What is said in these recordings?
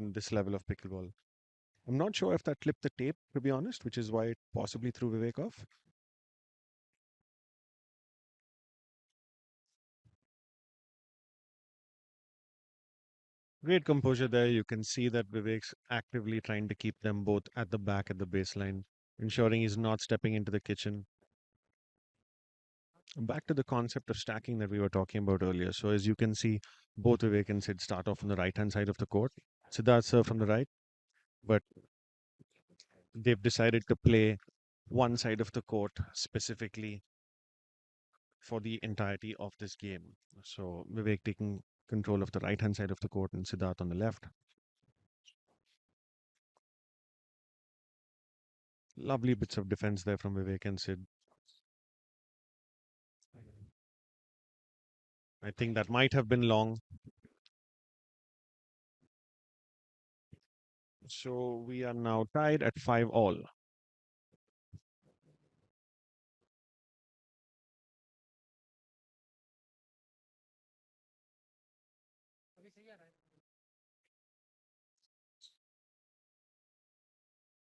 in this level of pickleball. I'm not sure if that clipped the tape, to be honest, which is why it possibly threw Vivek off. Great composure there. You can see that Vivek's actively trying to keep them both at the back at the baseline, ensuring he's not stepping into the kitchen. Back to the concept of stacking that we were talking about earlier. So as you can see, both Vivek and Sid start off on the right-hand side of the court. Siddharth serve from the right, but they've decided to play one side of the court specifically for the entirety of this game. So Vivek taking control of the right-hand side of the court and Siddharth on the left. Lovely bits of defense there from Vivek and Sid. I think that might have been long. So we are now tied at 5-all.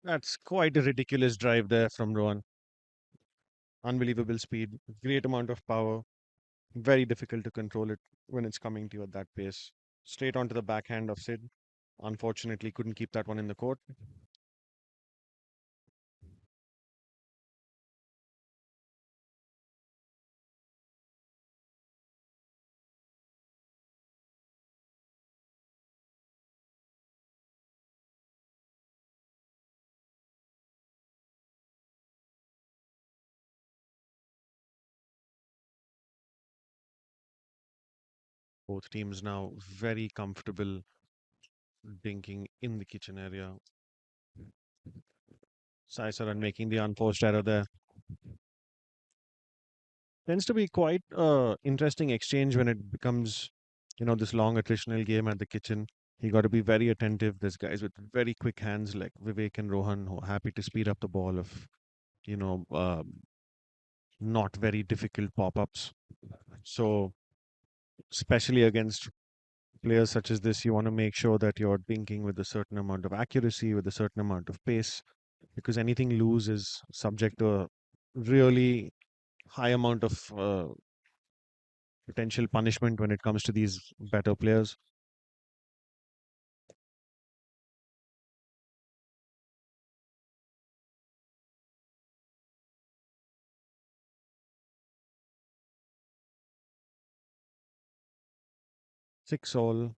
That's quite a ridiculous drive there from Rohan. Unbelievable speed, great amount of power. Very difficult to control it when it's coming to you at that pace. Straight onto the backhand of Sid. Unfortunately, couldn't keep that one in the court. Both teams now very comfortable dinking in the kitchen area. Saran making the unforced error there. Tends to be quite interesting exchange when it becomes, this long attritional game at the kitchen. You got to be very attentive. There's guys with very quick hands like Vivek and Rohan who are happy to speed up the ball of, you know, uh, not very difficult pop-ups. So especially against players such as this, you want to make sure that you're thinking with a certain amount of accuracy, with a certain amount of pace, because anything loose is subject to a really high amount of potential punishment when it comes to these better players. Six all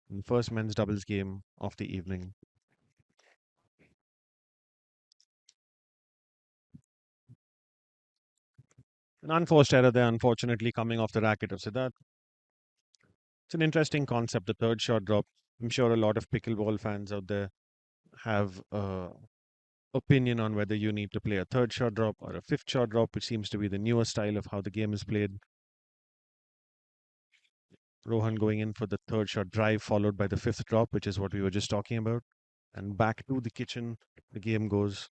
in the first men's doubles game of the evening. An unforced error there, unfortunately, coming off the racket of Siddharth. It's an interesting concept, the third shot drop. I'm sure a lot of pickleball fans out there have opinion on whether you need to play a third shot drop or a fifth shot drop, which seems to be the newer style of how the game is played. Rohan going in for the third shot drive, followed by the fifth drop, which is what we were just talking about. And back to the kitchen, the game goes.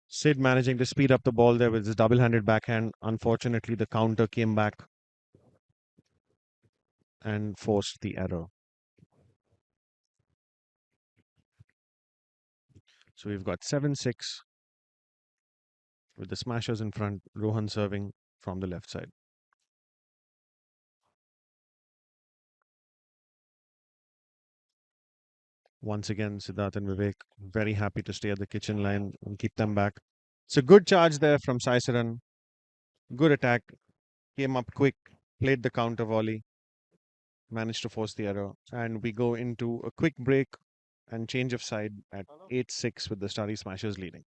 Sid managing to speed up the ball there with his double handed backhand. Unfortunately, the counter came back and forced the error. So we've got 7-6 with the smashers in front, Rohan serving from the left side. Once again, Siddharth and Vivek very happy to stay at the kitchen line and keep them back. It's a good charge there from Saran. Good attack. Came up quick, played the counter volley, managed to force the error. And we go into a quick break and change of side at 8-6 with the Starry Smashers leading.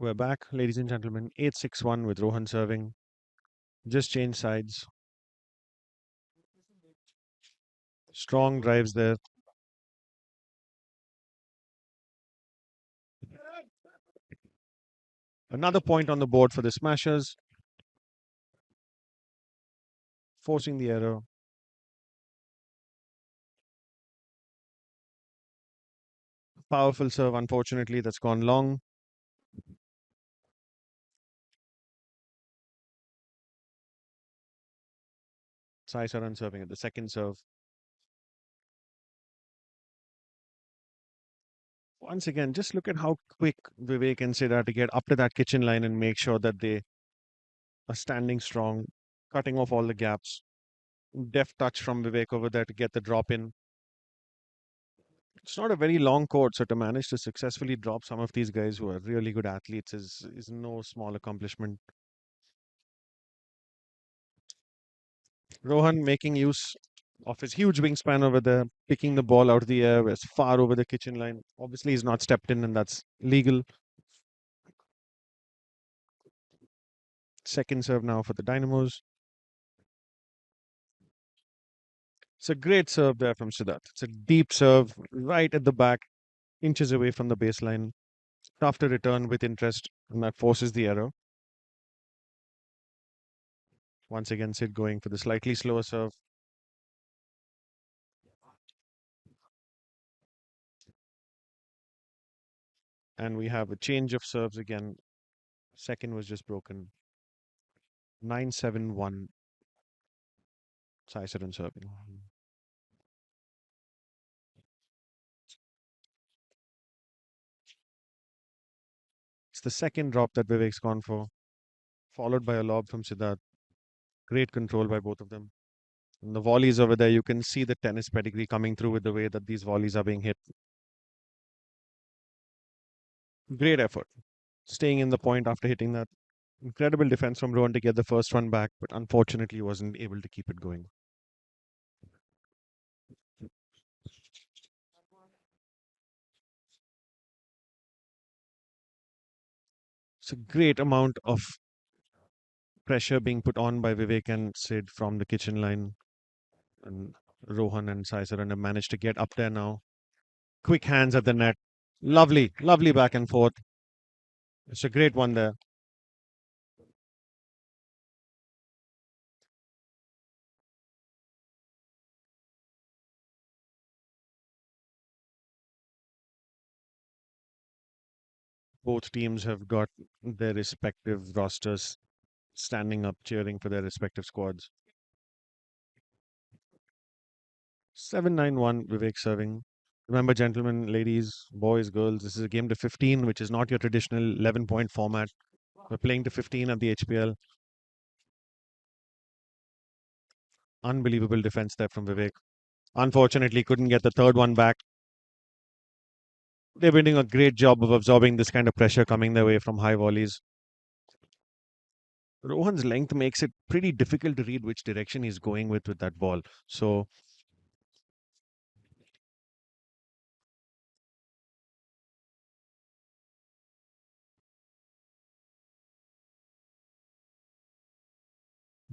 We're back, ladies and gentlemen. 8-6-1 with Rohan serving. Just changed sides. Strong drives there. Another point on the board for the smashers. Forcing the error. Powerful serve, unfortunately, that's gone long. Saran serving at the second serve. Once again, just look at how quick Vivek and Siddharth to get up to that kitchen line and make sure that they are standing strong, cutting off all the gaps. Deft touch from Vivek over there to get the drop in. It's not a very long court, so to manage to successfully drop some of these guys who are really good athletes is no small accomplishment. Rohan making use of his huge wingspan over there, picking the ball out of the air as far over the kitchen line. Obviously, he's not stepped in, and that's legal. Second serve now for the Dynamos. It's a great serve there from Siddharth. It's a deep serve right at the back, inches away from the baseline. Tough to return with interest, and that forces the error. Once again, Sid going for the slightly slower serve. And we have a change of serves again. Second was just broken. 9-7-1. Saran serving. It's the second drop that Vivek's gone for, followed by a lob from Siddharth. Great control by both of them. And the volleys over there, you can see the tennis pedigree coming through with the way that these volleys are being hit. Great effort. Staying in the point after hitting that. Incredible defense from Rohan to get the first one back, but unfortunately wasn't able to keep it going. It's a great amount of pressure being put on by Vivek and Sid from the kitchen line. And Rohan and Saran have managed to get up there now. Quick hands at the net. Lovely, lovely back and forth. It's a great one there. Both teams have got their respective rosters standing up, cheering for their respective squads. 7-9-1, Vivek serving. Remember, gentlemen, ladies, boys, girls, this is a game to 15, which is not your traditional 11-point format. We're playing to 15 at the HPL. Unbelievable defense there from Vivek. Unfortunately, couldn't get the third one back. They've been doing a great job of absorbing this kind of pressure coming their way from high volleys. Rohan's length makes it pretty difficult to read which direction he's going with that ball. So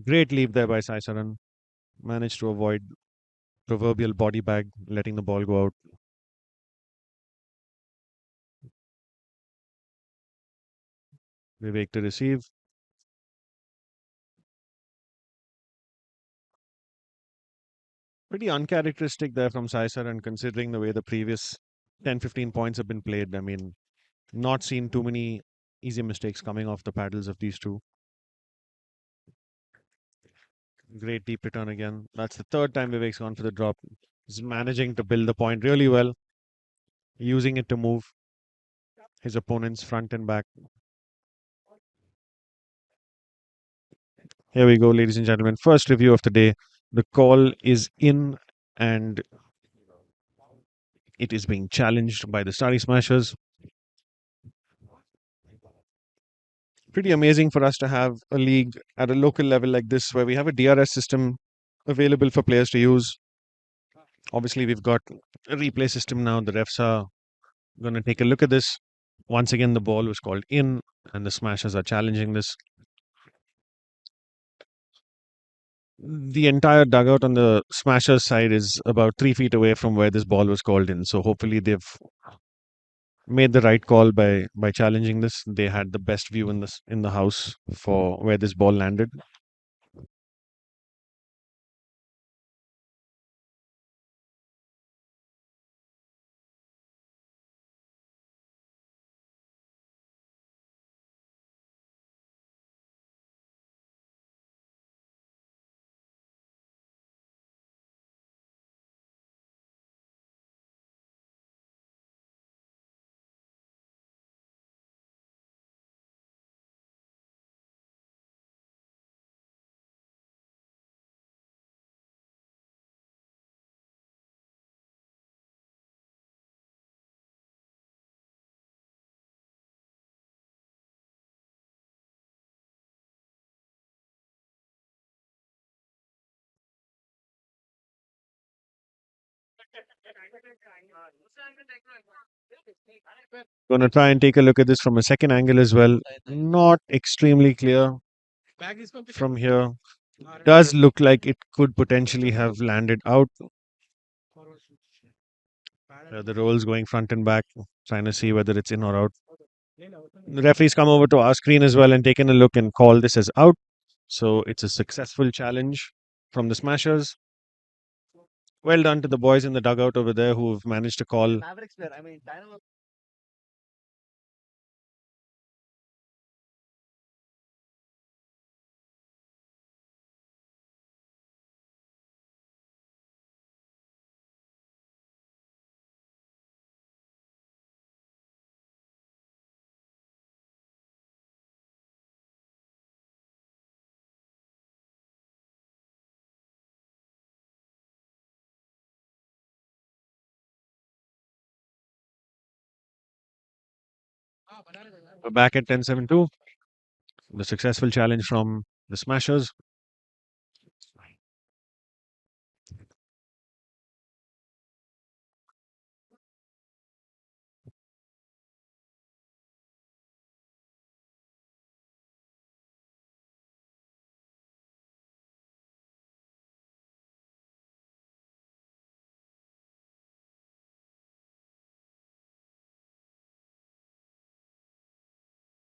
great leap there by Saran. Managed to avoid proverbial body bag, letting the ball go out. Vivek to receive. Pretty uncharacteristic there from Saran, considering the way the previous 10-15 points have been played. I mean, not seen too many easy mistakes coming off the paddles of these two. Great deep return again. That's the third time Vivek's gone for the drop. He's managing to build the point really well, using it to move his opponents front and back. Here we go, ladies and gentlemen. First review of the day. The call is in and it is being challenged by the Starry Smashers. Pretty amazing for us to have a league at a local level like this where we have a DRS system available for players to use. Obviously, we've got a replay system now. The refs are going to take a look at this. Once again, the ball was called in, and the Smashers are challenging this. The entire dugout on the Smashers side is about 3 feet away from where this ball was called in. So hopefully they've made the right call by challenging this. They had the best view in the house for where this ball landed. Going to try and take a look at this from a second angle as well. Not extremely clear from here. Does look like it could potentially have landed out. The rolls going front and back, trying to see whether it's in or out. The referee's come over to our screen as well and taken a look and called this as out. So it's a successful challenge from the Smashers. Well done to the boys in the dugout over there who've managed to call. We're back at 10-7-2. The successful challenge from the Smashers.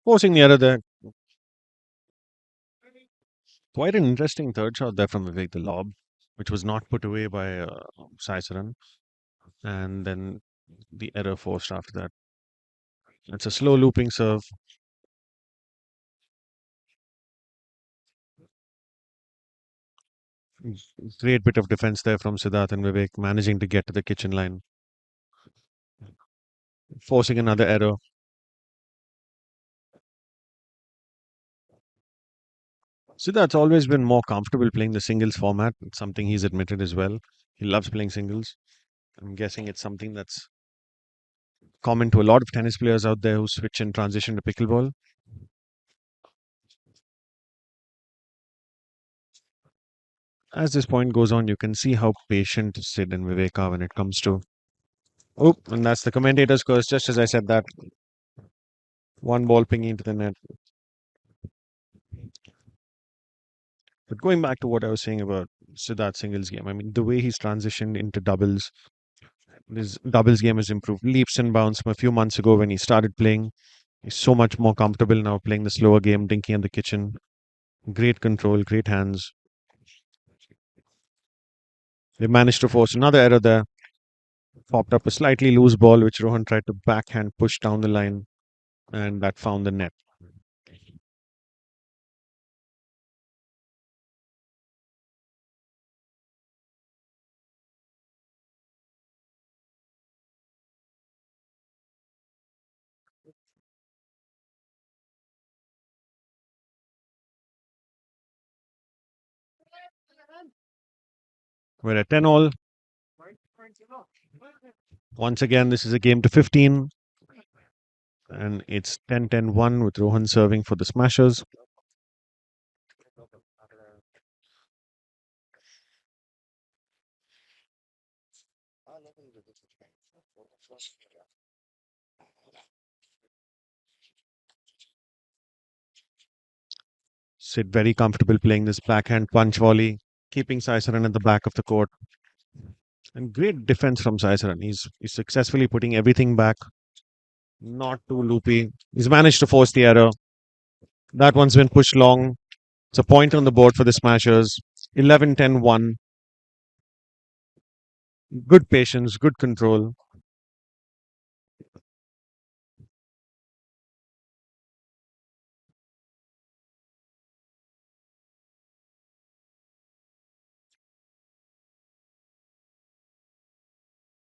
Forcing the other there. Quite an interesting third shot there from Vivek, the lob, which was not put away by Saran. And then the error forced after that. It's a slow looping serve. Great bit of defense there from Siddharth and Vivek, managing to get to the kitchen line, forcing another error. Siddharth's always been more comfortable playing the singles format. It's something he's admitted as well. He loves playing singles. I'm guessing it's something that's common to a lot of tennis players out there who switch and transition to pickleball. As this point goes on, you can see how patient Sid and Vivek are when it comes to. Oh, and that's the commentator's curse, just as I said that. One ball pinging into the net. But going back to what I was saying about Siddharth singles game, I mean, the way he's transitioned into doubles, his doubles game has improved leaps and bounds from a few months ago when he started playing. He's so much more comfortable now playing the slower game, dinking in the kitchen. Great control, great hands. They managed to force another error there. Popped up a slightly loose ball, which Rohan tried to backhand push down the line, and that found the net. We're at 10 all. Once again, this is a game to 15, and it's 10-10-1 with Rohan serving for the Smashers. Sid very comfortable playing this backhand punch volley, keeping Saran at the back of the court. And great defense from Saran. He's successfully putting everything back, not too loopy. He's managed to force the error. That one's been pushed long. It's a point on the board for the Smashers. 11-10-1. Good patience, good control.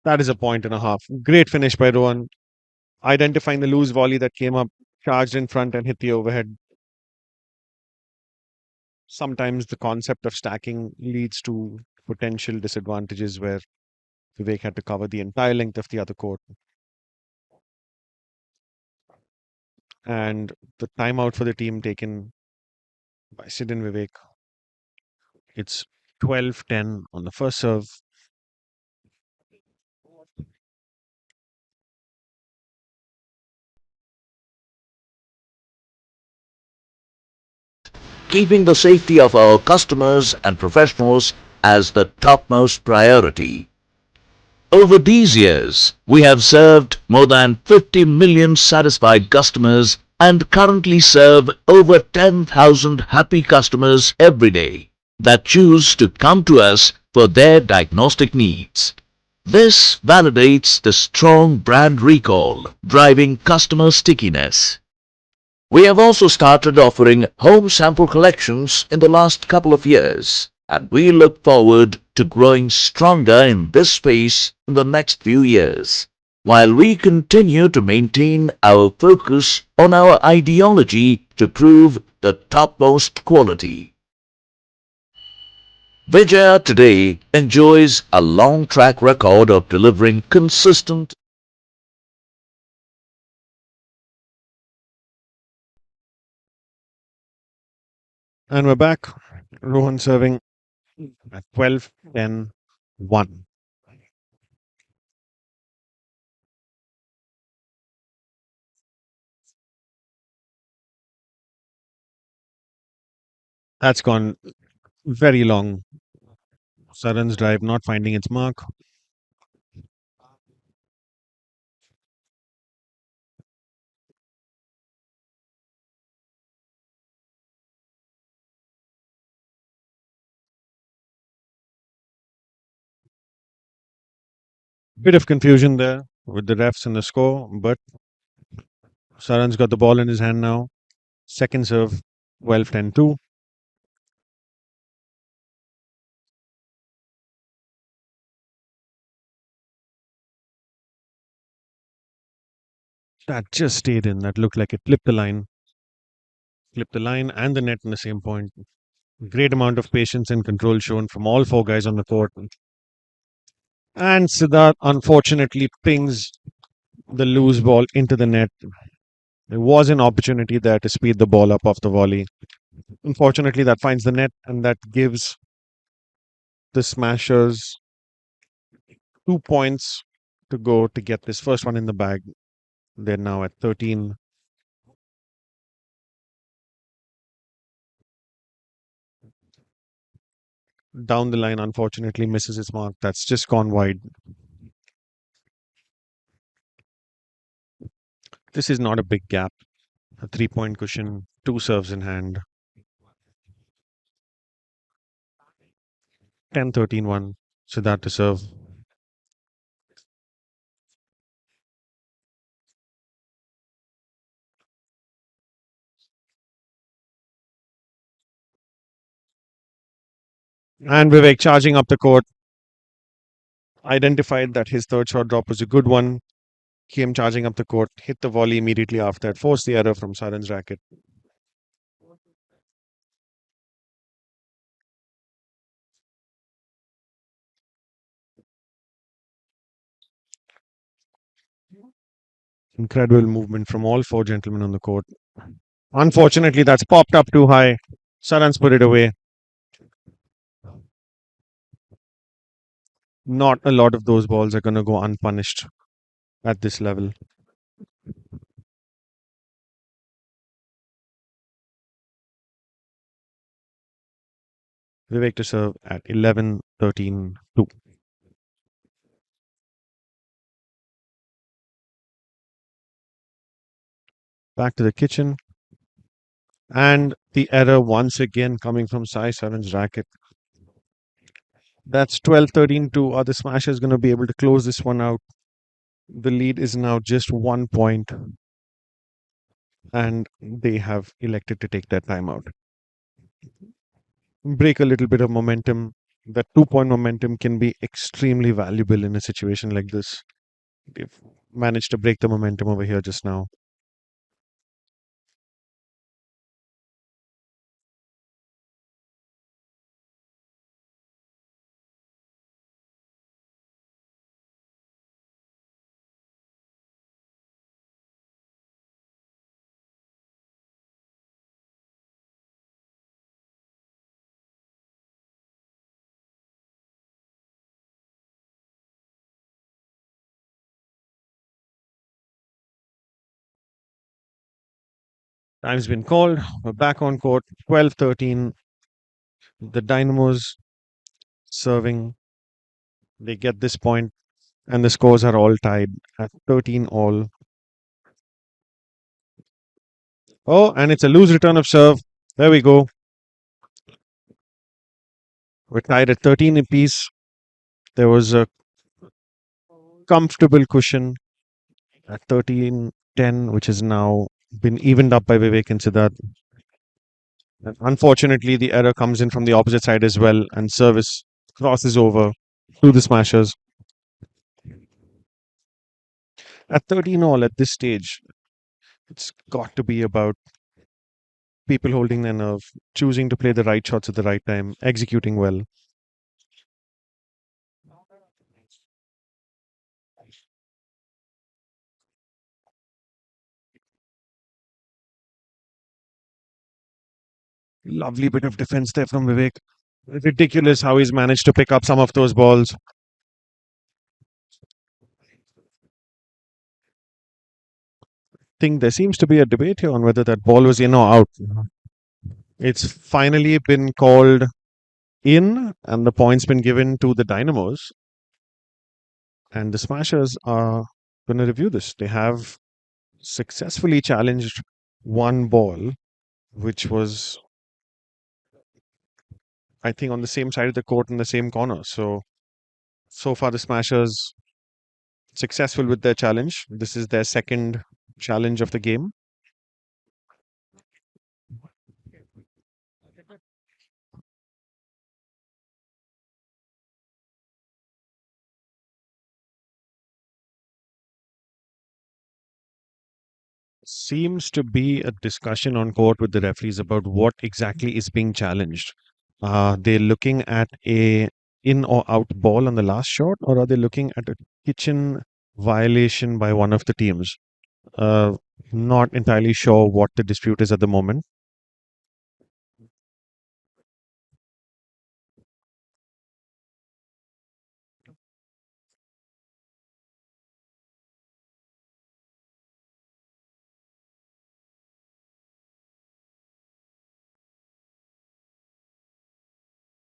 That is a point and a half. Great finish by Rohan. Identifying the loose volley that came up, charged in front and hit the overhead. Sometimes the concept of stacking leads to potential disadvantages where Vivek had to cover the entire length of the other court. And the timeout for the team taken by Sid and Vivek. It's 12-10 on the first serve. Keeping the safety of our customers and professionals as the topmost priority. Over these years, we have served more than 50 million satisfied customers and currently serve over 10,000 happy customers every day that choose to come to us for their diagnostic needs. This validates the strong brand recall, driving customer stickiness. We have also started offering home sample collections in the last couple of years, and we look forward to growing stronger in this space in the next few years, while we continue to maintain our focus on our ideology to prove the topmost quality. Vijaya today enjoys a long track record of delivering consistent. And we're back. Rohan serving at 12-10-1. That's gone very long. Saran's drive not finding its mark. Bit of confusion there with the refs and the score, but Saran's got the ball in his hand now. Second serve, 12-10-2. That just stayed in. That looked like it flipped the line. Flipped the line and the net in the same point. Great amount of patience and control shown from all four guys on the court. And Siddharth unfortunately pings the loose ball into the net. There was an opportunity there to speed the ball up off the volley. Unfortunately, that finds the net and that gives the Smashers 2 points to go to get this first one in the bag. They're now at 13. Down the line, unfortunately, misses its mark. That's just gone wide. This is not a big gap. A 3 point cushion, two serves in hand. 10-13-1. Siddharth to serve. And Vivek charging up the court. Identified that his third shot drop was a good one. Came charging up the court, hit the volley immediately after that, forced the error from Saran's racket. Incredible movement from all four gentlemen on the court. Unfortunately, that's popped up too high. Saran's put it away. Not a lot of those balls are going to go unpunished at this level. Vivek to serve at 11-13-2. Back to the kitchen. And the error once again coming from Sai Saran's racket. That's 12-13-2. Are the Smashers going to be able to close this one out? The lead is now just 1 point, and they have elected to take that timeout. Break a little bit of momentum. That 2 point momentum can be extremely valuable in a situation like this. They've managed to break the momentum over here just now. Time's been called. We're back on court. 12-13. The Dynamos serving. They get this point, and the scores are all tied at 13 all. Oh, and it's a loose return of serve. There we go. We're tied at 13 apiece. There was a comfortable cushion at 13-10, which has now been evened up by Vivek and Siddharth. Unfortunately, the error comes in from the opposite side as well, and service crosses over to the Smashers. At 13 all at this stage, it's got to be about people holding their nerve, choosing to play the right shots at the right time, executing well. Lovely bit of defense there from Vivek. Ridiculous how he's managed to pick up some of those balls. Think there seems to be a debate here on whether that ball was in or out. It's finally been called in, and the point's been given to the Dynamos. And the Smashers are going to review this. They have successfully challenged one ball, which was, I think, on the same side of the court in the same corner. So far, the Smashers successful with their challenge. This is their second challenge of the game. Seems to be a discussion on court with the referees about what exactly is being challenged. Are they looking at a in or out ball on the last shot, or are they looking at a kitchen violation by one of the teams? Uh, Not entirely sure what the dispute is at the moment.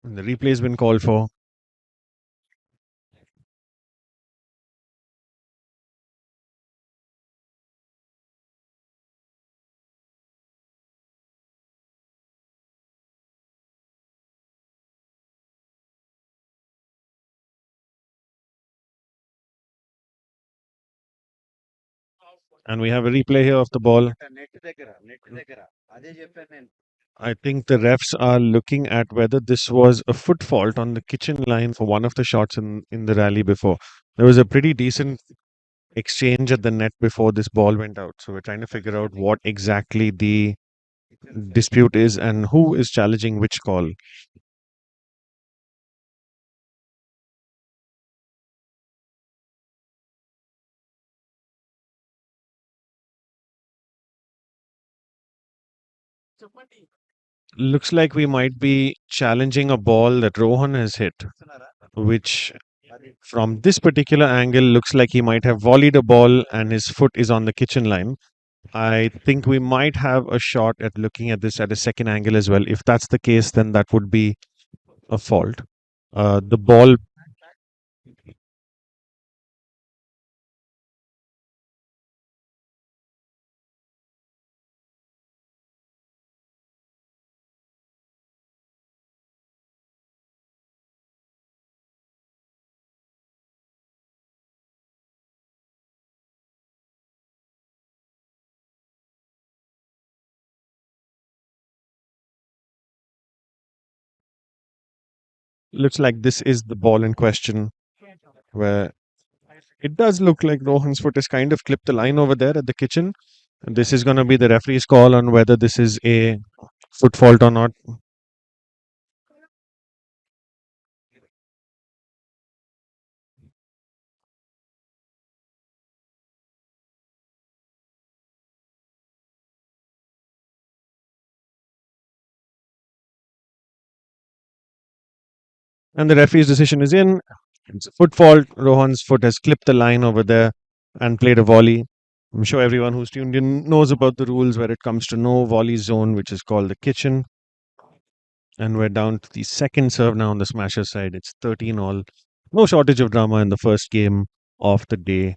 And the replay has been called for. And we have a replay here of the ball. I think the refs are looking at whether this was a foot fault on the kitchen line for one of the shots in the rally before. There was a pretty decent exchange at the net before this ball went out. So we're trying to figure out what exactly the dispute is and who is challenging which call. Looks like we might be challenging a ball that Rohan has hit, which from this particular angle looks like he might have volleyed a ball and his foot is on the kitchen line. I think we might have a shot at looking at this at a second angle as well. If that's the case, then that would be a fault. The ball looks like this is the ball in question, where it does look like Rohan's foot has kind of clipped the line over there at the kitchen. And this is going to be the referee's call on whether this is a foot fault or not. And the referee's decision is in. It's a foot fault. Rohan's foot has clipped the line over there and played a volley. I'm sure everyone who's tuned in knows about the rules where it comes to no volley zone, which is called the kitchen. And we're down to the second serve now on the Smasher side. It's 13 all. No shortage of drama in the first game of the day.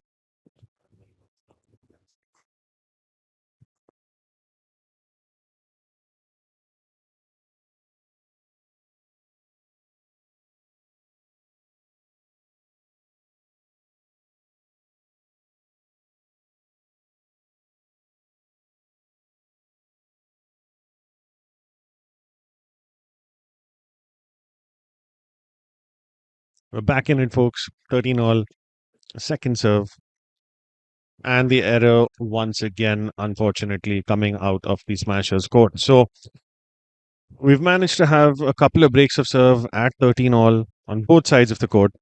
We're back in it, folks. 13 all. Second serve. And the error once again, unfortunately, coming out of the Smashers court. So we've managed to have a couple of breaks of serve at 13 all on both sides of the court.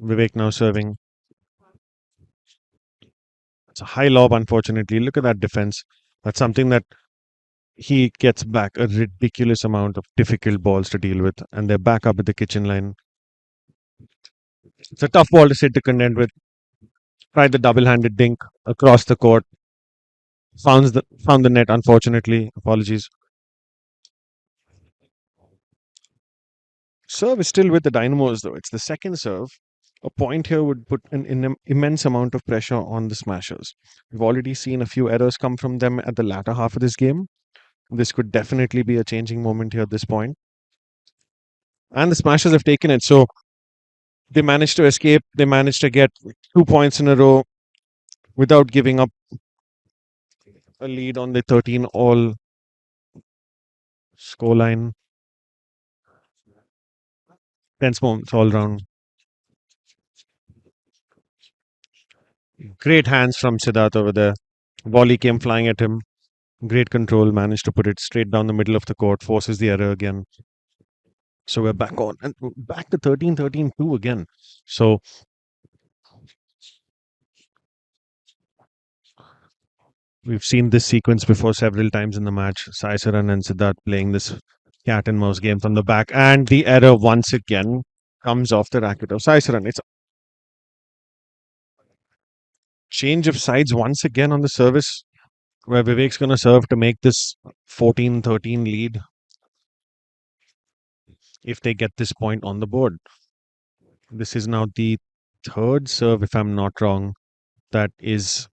Vivek now serving. It's a high lob, unfortunately. Look at that defense. That's something that he gets back a ridiculous amount of difficult balls to deal with, and they're back up at the kitchen line. It's a tough ball to sit to contend with. Tried the double-handed dink across the court. Found the net, unfortunately. Apologies. Serve is still with the Dynamos, though. It's the second serve. A point here would put an immense amount of pressure on the Smashers. We've already seen a few errors come from them at the latter half of this game. This could definitely be a changing moment here at this point. And the Smashers have taken it. So they managed to escape. They managed to get 2 points in a row without giving up a lead on the 13 all scoreline. Tense moments all round. Great hands from Siddharth over there. Volley came flying at him. Great control. Managed to put it straight down the middle of the court. Forces the error again. So we're back on and back to 13-13-2 again. So we've seen this sequence before several times in the match. Saran and Siddharth playing this cat and mouse game from the back. And the error once again comes off the racket of Saran. It's a change of sides once again on the service, where Vivek's going to serve to make this 14-13 lead if they get this point on the board. This is now the third serve, if I'm not wrong, that is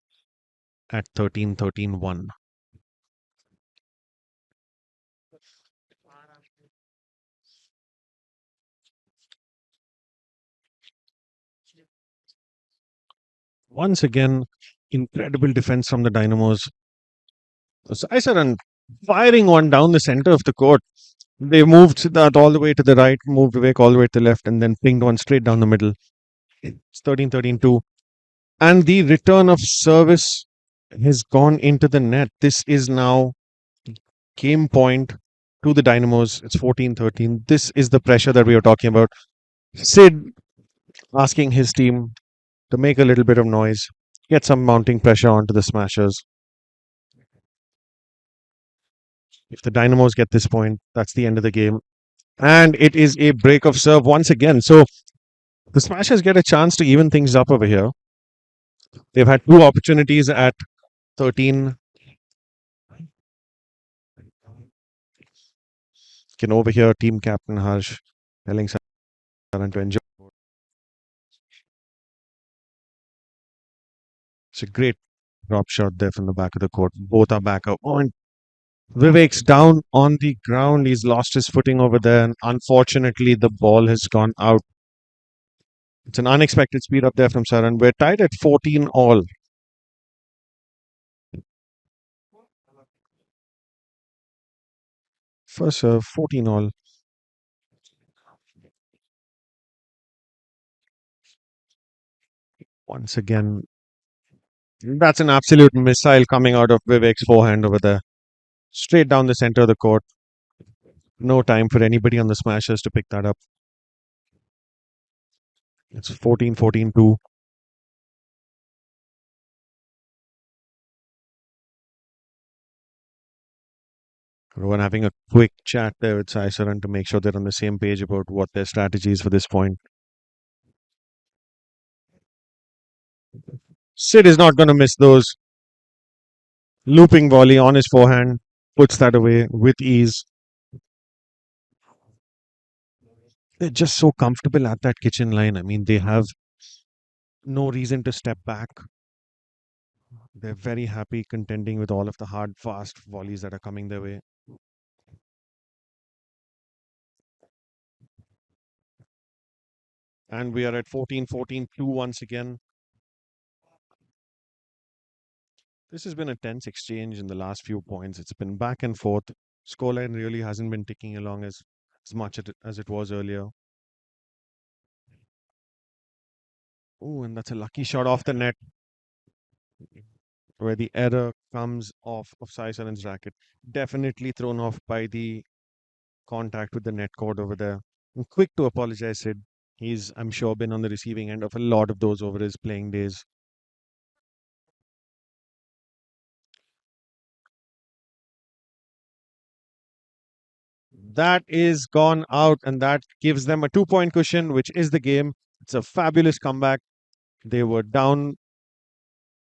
at 13-13-1. Once again, incredible defense from the Dynamos. Saisaran firing one down the center of the court. They moved that all the way to the right, moved Vivek all the way to the left, and then pinged one straight down the middle. It's 13-13-2. And the return of service has gone into the net. This is now game point to the Dynamos. It's 14-13. This is the pressure that we were talking about. Sid asking his team to make a little bit of noise, get some mounting pressure onto the Smashers. If the Dynamos get this point, that's the end of the game. And it is a break of serve once again. So the Smashers get a chance to even things up over here. They've had two opportunities at 13. can overhear team captain Harsh telling Saran to enjoy. It's a great drop shot there from the back of the court. Both are back up. Oh, and Vivek's down on the ground. He's lost his footing over there, and unfortunately, the ball has gone out. It's an unexpected speed up there from Saran. We're tied at 14 all. First serve, 14 all. Once again, that's an absolute missile coming out of Vivek's forehand over there. Straight down the center of the court. No time for anybody on the smashers to pick that up. It's 14-14-2. Rohan having a quick chat there with Sai Saran to make sure they're on the same page about what their strategy is for this point. Sid is not going to miss those. Looping volley on his forehand, puts that away with ease. They're just so comfortable at that kitchen line. I mean, they have no reason to step back. They're very happy contending with all of the hard, fast volleys that are coming their way. And we are at 14-14-2 once again. This has been a tense exchange in the last few points. It's been back and forth. Scoreline really hasn't been ticking along as much as it was earlier. Oh, and that's a lucky shot off the net where the error comes off of Sai Saran's racket. Definitely thrown off by the contact with the net cord over there. I'm quick to apologize, Sid. He's, I'm sure, been on the receiving end of a lot of those over his playing days. That is gone out, and that gives them a 2 point cushion, which is the game. It's a fabulous comeback. They were down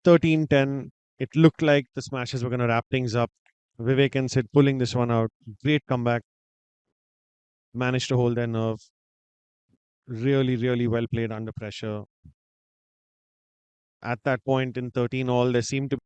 13-10. It looked like the Smashers were going to wrap things up. Vivek and Sid pulling this one out. Great comeback. Managed to hold their nerve. Really, really well played under pressure. At that point in 13 all, there seemed to